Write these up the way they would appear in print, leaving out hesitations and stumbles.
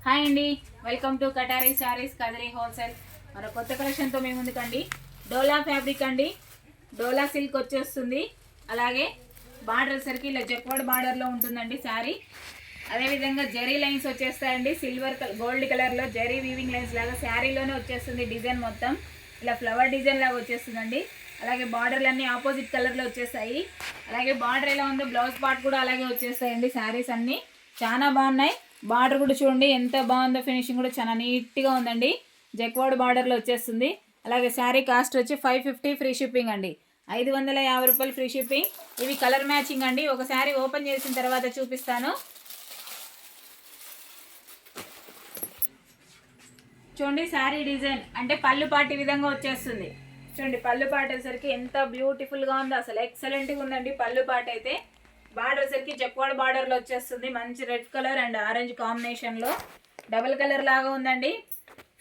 Hi అండి, welcome to కటారీ saris Kadiri wholesale. మన కొత్త కలెక్షన్తో మేము ముందుకండి. డోలా ఫ్యాబ్రిక్ అండి, డోలా సిల్క్ వచ్చేస్తుంది. అలాగే బార్డర్ సరికి ఇలా జక్వాడ్ బార్డర్లో ఉంటుందండి శారీ. అదేవిధంగా జరీ లైన్స్ వచ్చేస్తాయండి, సిల్వర్ గోల్డ్ కలర్లో జరీ వీవింగ్ లైన్స్ లాగా శారీలోనే వచ్చేస్తుంది. డిజైన్ మొత్తం ఇలా ఫ్లవర్ డిజైన్ లాగా వచ్చేస్తుందండి. అలాగే బార్డర్లు అన్నీ ఆపోజిట్ కలర్లో వచ్చేస్తాయి. అలాగే బార్డర్ ఎలా ఉందో బ్లౌజ్ పార్ట్ కూడా అలాగే వచ్చేస్తాయండి. శారీస్ అన్నీ చాలా బాగున్నాయి. బార్డర్ కూడా చూడండి ఎంత బాగుందో, ఫినిషింగ్ కూడా చాలా నీట్గా ఉందండి. జక్వాడ్ బార్డర్లో వచ్చేస్తుంది. అలాగే శారీ కాస్ట్ వచ్చి 550 ఫ్రీ షిప్పింగ్ అండి. 550 రూపాయలు ఫ్రీ షిప్పింగ్. ఇవి కలర్ మ్యాచింగ్ అండి. ఒక శారీ ఓపెన్ చేసిన తర్వాత చూపిస్తాను. చూడండి శారీ డిజైన్ అంటే పళ్ళు పాటి విధంగా వచ్చేస్తుంది. చూడండి పళ్ళు పాట వచ్చేసరికి ఎంత బ్యూటిఫుల్గా ఉందో, అసలు ఎక్సలెంట్గా ఉందండి. పళ్ళు పాట అయితే బార్డర్ సరికి జక్వాడ్ బార్డర్లో వచ్చేస్తుంది. మంచి రెడ్ కలర్ అండ్ ఆరెంజ్ కాంబినేషన్లో డబుల్ కలర్ లాగా ఉందండి.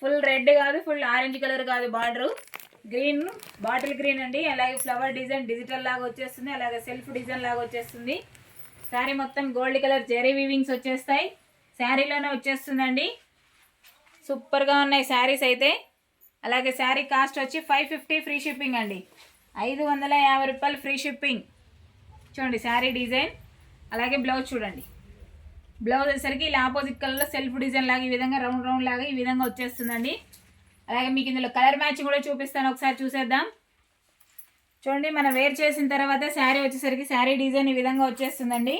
ఫుల్ రెడ్ కాదు, ఫుల్ ఆరెంజ్ కలర్ కాదు, బార్డరు గ్రీన్, బాటిల్ గ్రీన్ అండి. అలాగే ఫ్లవర్ డిజైన్ డిజిటల్ లాగా వచ్చేస్తుంది. అలాగే సెల్ఫ్ డిజైన్ లాగా వచ్చేస్తుంది. శారీ మొత్తం గోల్డ్ కలర్ జెరీ వీవింగ్స్ వచ్చేస్తాయి. శారీలోనే వచ్చేస్తుందండి. సూపర్గా ఉన్నాయి శారీస్ అయితే. అలాగే శారీ కాస్ట్ వచ్చి 550 ఫ్రీ షిప్పింగ్ అండి. 550 రూపాయలు ఫ్రీ షిప్పింగ్. చూడండి శారీ డిజైన్. అలాగే బ్లౌజ్ చూడండి. బ్లౌజ్ వచ్చేసరికి ఇలా ఆపోజిట్ కలర్లో సెల్ఫ్ డిజైన్ లాగా ఈ విధంగా రౌండ్ రౌండ్ లాగా ఈ విధంగా వచ్చేస్తుందండి. అలాగే మీకు ఇందులో కలర్ మ్యాచింగ్ కూడా చూపిస్తాను, ఒకసారి చూసేద్దాం. చూడండి మనం వేర్ చేసిన తర్వాత శారీ వచ్చేసరికి శారీ డిజైన్ ఈ విధంగా వచ్చేస్తుందండి.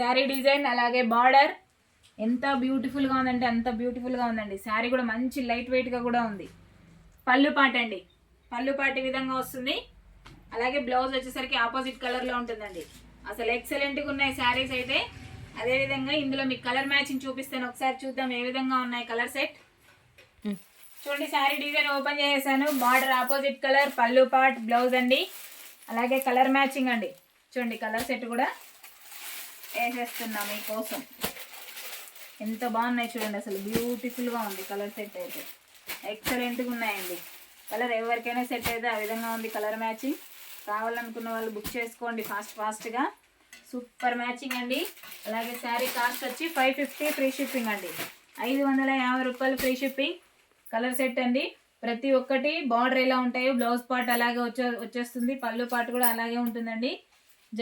శారీ డిజైన్ అలాగే బార్డర్ ఎంత బ్యూటిఫుల్గా ఉందంటే అంత బ్యూటిఫుల్గా ఉందండి. శారీ కూడా మంచి లైట్ వెయిట్గా కూడా ఉంది. పళ్ళు పాట అండి, పళ్ళు పాట ఈ విధంగా వస్తుంది. అలాగే బ్లౌజ్ వచ్చేసరికి ఆపోజిట్ కలర్లో ఉంటుందండి. అసలు ఎక్సలెంట్గా ఉన్నాయి శారీస్ అయితే. అదేవిధంగా ఇందులో మీకు కలర్ మ్యాచింగ్ చూపిస్తాను, ఒకసారి చూద్దాం ఏ విధంగా ఉన్నాయి కలర్ సెట్. చూడండి శారీ డిజైన్ ఓపెన్ చేసేసాను. బార్డర్ ఆపోజిట్ కలర్, పళ్ళు పాట్, బ్లౌజ్ అండి. అలాగే కలర్ మ్యాచింగ్ అండి. చూడండి కలర్ సెట్ కూడా వేసేస్తున్నా మీకోసం. ఎంత బాగున్నాయి చూడండి, అసలు బ్యూటిఫుల్గా ఉంది కలర్ సెట్ అయితే. ఎక్సలెంట్గా ఉన్నాయండి. కలర్ ఎవరికైనా సెట్ అయితే ఆ విధంగా ఉంది కలర్ మ్యాచింగ్. కావాలనుకున్న వాళ్ళు బుక్ చేసుకోండి ఫాస్ట్గా. సూపర్ మ్యాచింగ్ అండి. అలాగే శారీ కాస్ట్ వచ్చి 550 ఫ్రీ షిప్పింగ్ అండి. 550 రూపాయలు ఫ్రీ షిప్పింగ్. కలర్ సెట్ అండి. ప్రతి ఒక్కటి బార్డర్ ఎలా ఉంటాయో బ్లౌజ్ పార్ట్ అలాగే వచ్చేస్తుంది. పళ్ళు పార్ట్ కూడా అలాగే ఉంటుందండి.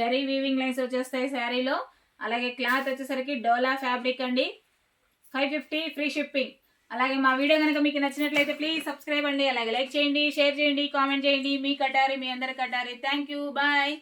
జరీ వీవింగ్ లైన్స్ వచ్చేస్తాయి శారీలో. అలాగే క్లాత్ వచ్చేసరికి డోలా ఫ్యాబ్రిక్ అండి. 550 ఫ్రీ షిప్పింగ్. అలాగే మా వీడియో కనుక మీకు నచ్చినట్లయితే ప్లీజ్ సబ్స్క్రైబ్ అండి. అలాగే లైక్ చేయండి, షేర్ చేయండి, కామెంట్ చేయండి. మీ కటారి, మీ అందరి కటారి. Thank you, bye.